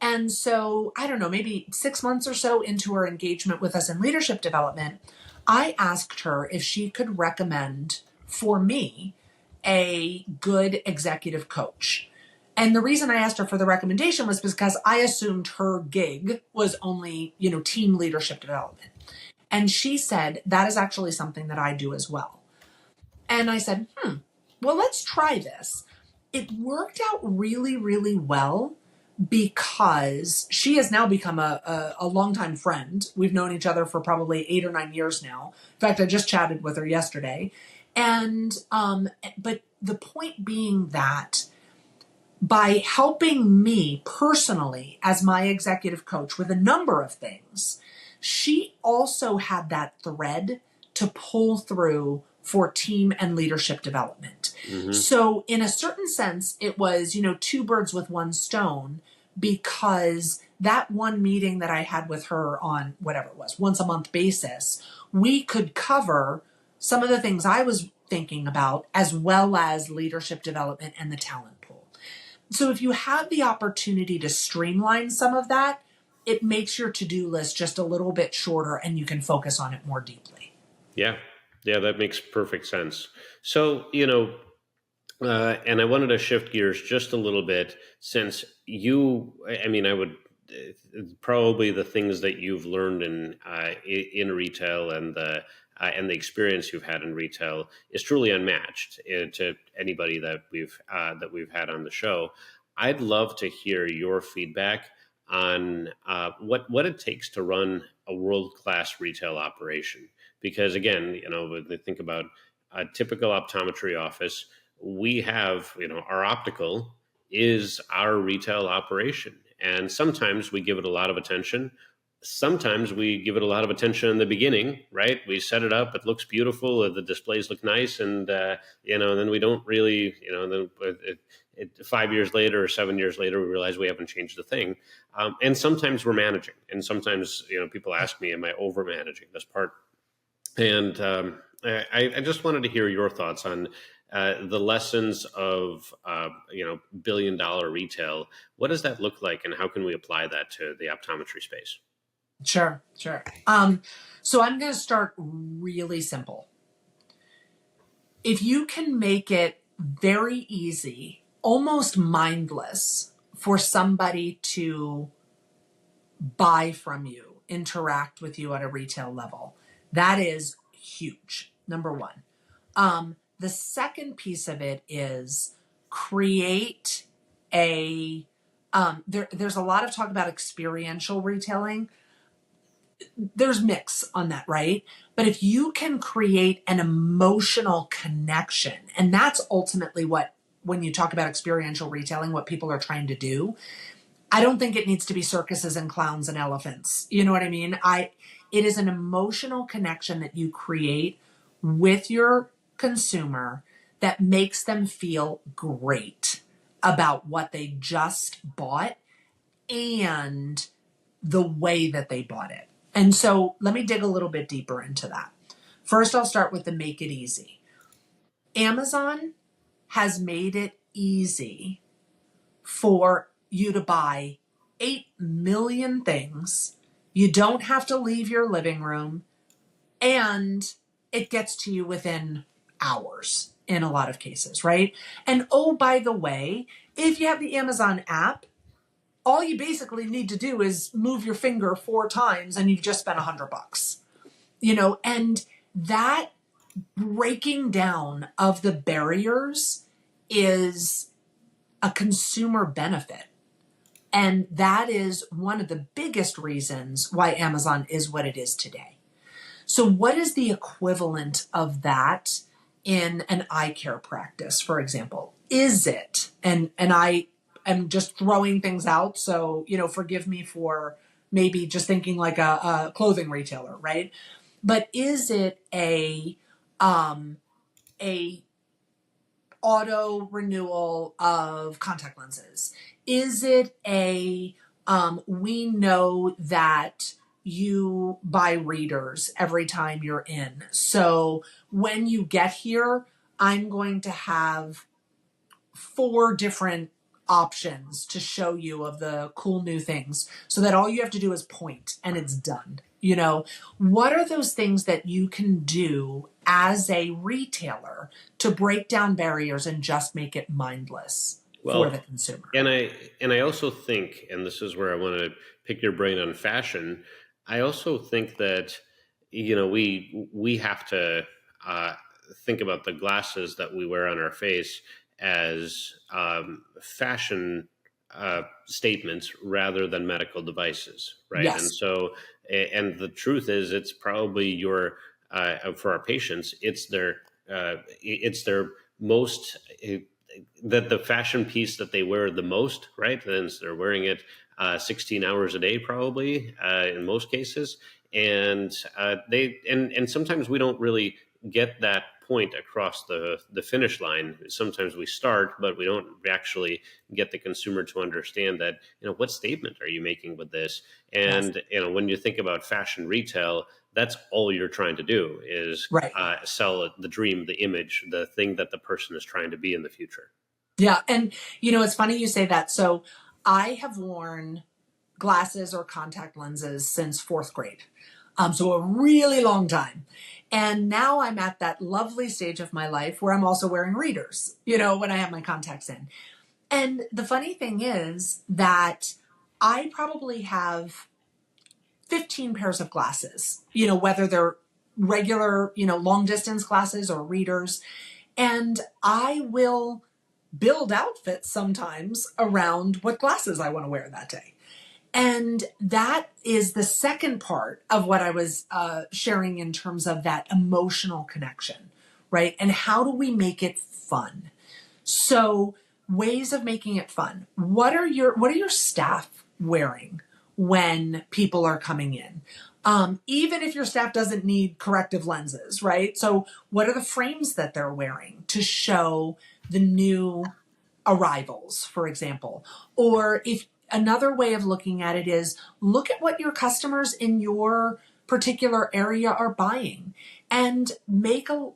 And so, I don't know, maybe 6 months or so into her engagement with us in leadership development, I asked her if she could recommend for me a good executive coach. And the reason I asked her for the recommendation was because I assumed her gig was only, team leadership development. And she said, that is actually something that I do as well. And I said, well, let's try this. It worked out really, really well because she has now become a longtime friend. We've known each other for probably 8 or 9 years now. In fact, I just chatted with her yesterday. And, but the point being that by helping me personally as my executive coach with a number of things, she also had that thread to pull through for team and leadership development. Mm-hmm. So in a certain sense, it was, two birds with one stone, because that one meeting that I had with her on whatever it was, once a month basis, we could cover some of the things I was thinking about, as well as leadership development and the talent pool. So if you have the opportunity to streamline some of that, it makes your to-do list just a little bit shorter and you can focus on it more deeply. Yeah. Yeah, that makes perfect sense. So, and I wanted to shift gears just a little bit, since I would probably the things that you've learned in retail, and the experience you've had in retail is truly unmatched to anybody that we've had on the show. I'd love to hear your feedback on what it takes to run a world-class retail operation. Because again, when they think about a typical optometry office, we have, our optical is our retail operation. And sometimes we give it a lot of attention. Sometimes we give it a lot of attention in the beginning, right? We set it up, it looks beautiful, the displays look nice, and, then we don't really, then 5 years later or 7 years later, we realize we haven't changed a thing. And sometimes we're managing. And sometimes, people ask me, am I over managing this part? And I just wanted to hear your thoughts on the lessons of billion-dollar retail. What does that look like, and how can we apply that to the optometry space? Sure. So I'm going to start really simple. If you can make it very easy, almost mindless, for somebody to buy from you, interact with you at a retail level, that is huge. Number one. The second piece of it is create there's a lot of talk about experiential retailing. There's mix on that, right? But if you can create an emotional connection, and that's ultimately what, when you talk about experiential retailing, what people are trying to do. I don't think it needs to be circuses and clowns and elephants. You know what I mean? It is an emotional connection that you create with your consumer that makes them feel great about what they just bought and the way that they bought it. And so let me dig a little bit deeper into that. First, I'll start with the make it easy. Amazon has made it easy for you to buy 8 million things. You don't have to leave your living room, and it gets to you within hours in a lot of cases, right? And oh, by the way, if you have the Amazon app, all you basically need to do is move your finger 4 times and you've just spent $100, and that breaking down of the barriers is a consumer benefit. And that is one of the biggest reasons why Amazon is what it is today. So what is the equivalent of that in an eye care practice, for example? Is it, and I am just throwing things out, so, forgive me for maybe just thinking like a clothing retailer, right? But is it a auto renewal of contact lenses? Is it we know that you buy readers every time you're in. So when you get here, I'm going to have 4 different options to show you of the cool new things, so that all you have to do is point and it's done. What are those things that you can do as a retailer to break down barriers and just make it mindless for the consumer? And I also think, and this is where I want to pick your brain on fashion, I also think that we have to think about the glasses that we wear on our face as fashion statements rather than medical devices, right? And Yes. so, and the truth is, it's probably your for our patients, it's their most the fashion piece that they wear the most, right? And they're wearing it 16 hours a day, probably in most cases, and and sometimes we don't really get that point across the finish line. Sometimes we start, but we don't actually get the consumer to understand that, what statement are you making with this? Yes. And when you think about fashion retail, that's all you're trying to do is Right. sell the dream, the image, the thing that the person is trying to be in the future. Yeah. And, it's funny you say that. So I have worn glasses or contact lenses since fourth grade. So a really long time. And now I'm at that lovely stage of my life where I'm also wearing readers, when I have my contacts in. And the funny thing is that I probably have 15 pairs of glasses, whether they're regular, long distance glasses or readers. And I will build outfits sometimes around what glasses I want to wear that day. And that is the second part of what I was sharing in terms of that emotional connection, right? And how do we make it fun? So, ways of making it fun. What are your staff wearing when people are coming in? Even if your staff doesn't need corrective lenses, right? So, what are the frames that they're wearing to show the new arrivals, for example? Or if another way of looking at it is look at what your customers in your particular area are buying and make a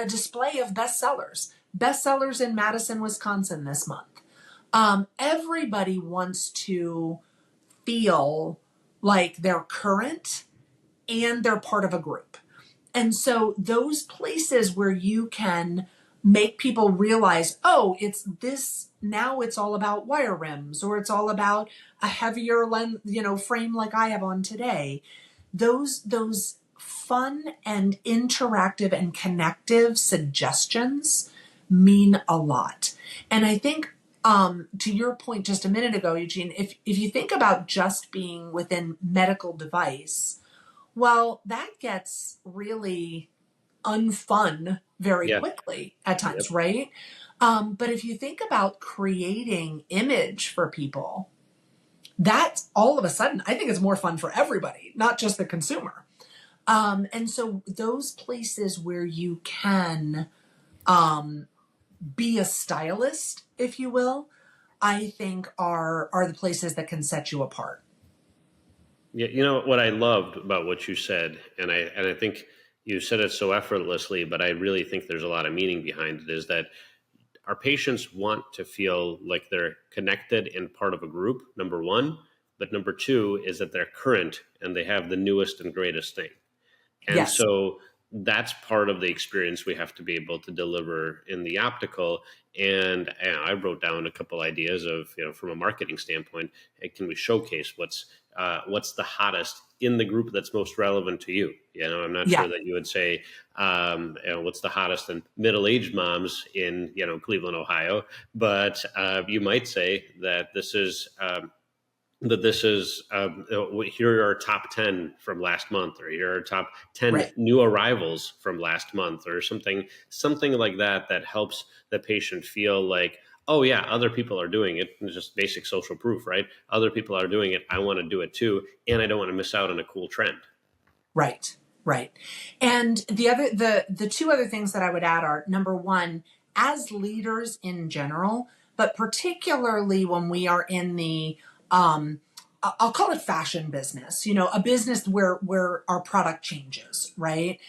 display of bestsellers in Madison, Wisconsin this month. Everybody wants to feel like they're current and they're part of a group. And so those places where you can make people realize, oh, it's this, now it's all about wire rims, or it's all about a heavier lens, frame like I have on today. Those fun and interactive and connective suggestions mean a lot. And I think to your point just a minute ago, Eugene, if you think about just being within medical device, well, that gets really unfun very Yeah. quickly at Yep. times, right? But if you think about creating image for people, that's all of a sudden, I think it's more fun for everybody, not just the consumer. And so those places where you can be a stylist, if you will, I think are the places that can set you apart. Yeah, what I loved about what you said, and I think you said it so effortlessly, but I really think there's a lot of meaning behind it, is that our patients want to feel like they're connected and part of a group, number one. But number two is that they're current and they have the newest and greatest thing. And Yes. so that's part of the experience we have to be able to deliver in the optical. And I wrote down a couple ideas of, from a marketing standpoint, hey, can we showcase what's the hottest in the group that's most relevant to you? I'm not Yeah. sure that you would say, what's the hottest in middle-aged moms in, Cleveland, Ohio, but you might say that this is here are our top 10 from last month, or here are our top 10 Right. new arrivals from last month, or something like that helps the patient feel like, oh yeah, other people are doing it. It's just basic social proof, right? Other people are doing it, I want to do it too, and I don't want to miss out on a cool trend. Right. Right. And the two other things that I would add are, number one, as leaders in general, but particularly when we are in the I'll call it fashion business, a business where our product changes, right?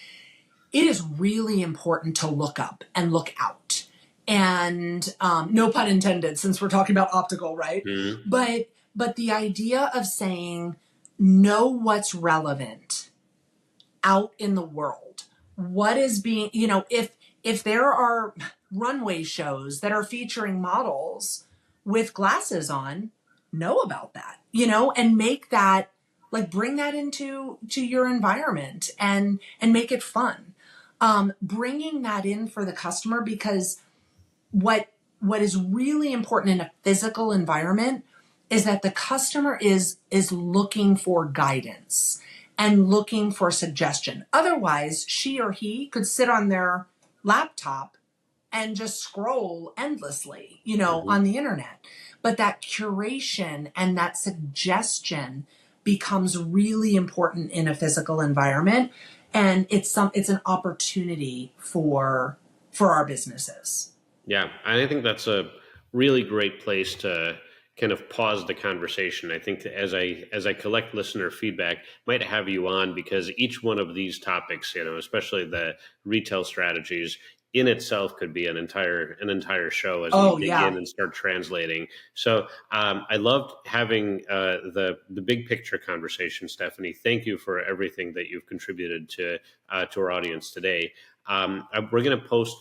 It is really important to look up and look out. And no pun intended, since we're talking about optical, right? Mhm. But the idea of saying, know what's relevant out in the world. What is being, if there are runway shows that are featuring models with glasses on, know about that, and make that, like, bring that into your environment and make it fun. Bringing that in for the customer, because what is really important in a physical environment is that the customer is looking for guidance and looking for suggestion. Otherwise, she or he could sit on their laptop and just scroll endlessly, Mhm. on the internet. But that curation and that suggestion becomes really important in a physical environment, and it's an opportunity for our businesses. Yeah, I think that's a really great place to kind of pause the conversation. I think that as I collect listener feedback, might have you on because each one of these topics, especially the retail strategies in itself could be an entire show as we Oh dig in yeah. and start translating. So I loved having the big picture conversation, Stephanie. Thank you for everything that you've contributed to our audience today. We're going to post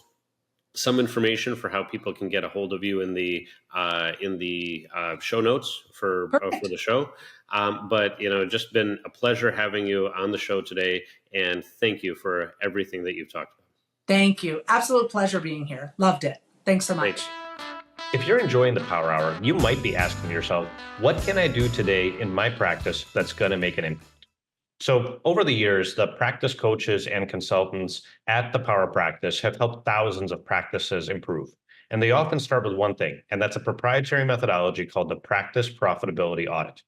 some information for how people can get a hold of you in the show notes for Perfect. the show. But just been a pleasure having you on the show today, and thank you for everything that you've talked about. Thank you. Absolute pleasure being here. Loved it. Thanks so Great. much. If you're enjoying the Power Hour, you might be asking yourself, what can I do today in my practice that's going to make an impact? So over the years, the practice coaches and consultants at the Power Practice have helped thousands of practices improve. And they often start with one thing, and that's a proprietary methodology called the Practice Profitability Audit.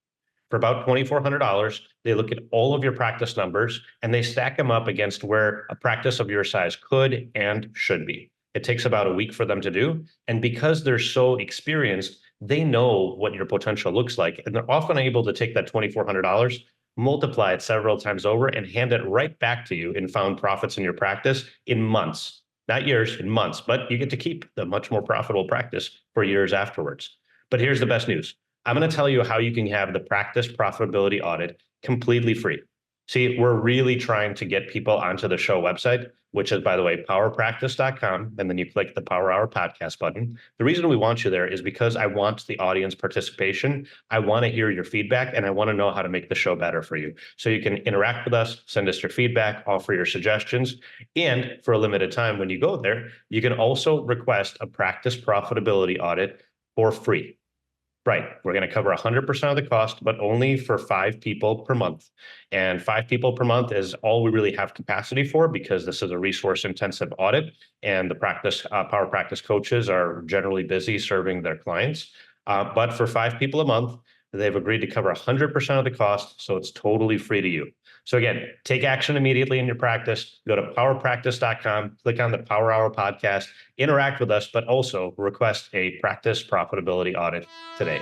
For about $2,400, they look at all of your practice numbers and they stack them up against where a practice of your size could and should be. It takes about a week for them to do. And because they're so experienced, they know what your potential looks like. And they're often able to take that $2,400, multiply it several times over, and hand it right back to you in found profits in your practice in months, not years, in months. But you get to keep the much more profitable practice for years afterwards. But here's the best news. I'm going to tell you how you can have the practice profitability audit completely free. See, we're really trying to get people onto the show website, which is, by the way, powerpractice.com. And then you click the Power Hour podcast button. The reason we want you there is because I want the audience participation. I want to hear your feedback and I want to know how to make the show better for you. So you can interact with us, send us your feedback, offer your suggestions. And for a limited time, when you go there, you can also request a practice profitability audit for free. Right. We're going to cover 100% of the cost, but only for 5 people per month. And 5 people per month is all we really have capacity for because this is a resource intensive audit and the power practice coaches are generally busy serving their clients. But for 5 people a month, they've agreed to cover 100% of the cost. So it's totally free to you. So again, take action immediately in your practice. Go to powerpractice.com, click on the Power Hour podcast, interact with us, but also request a practice profitability audit today.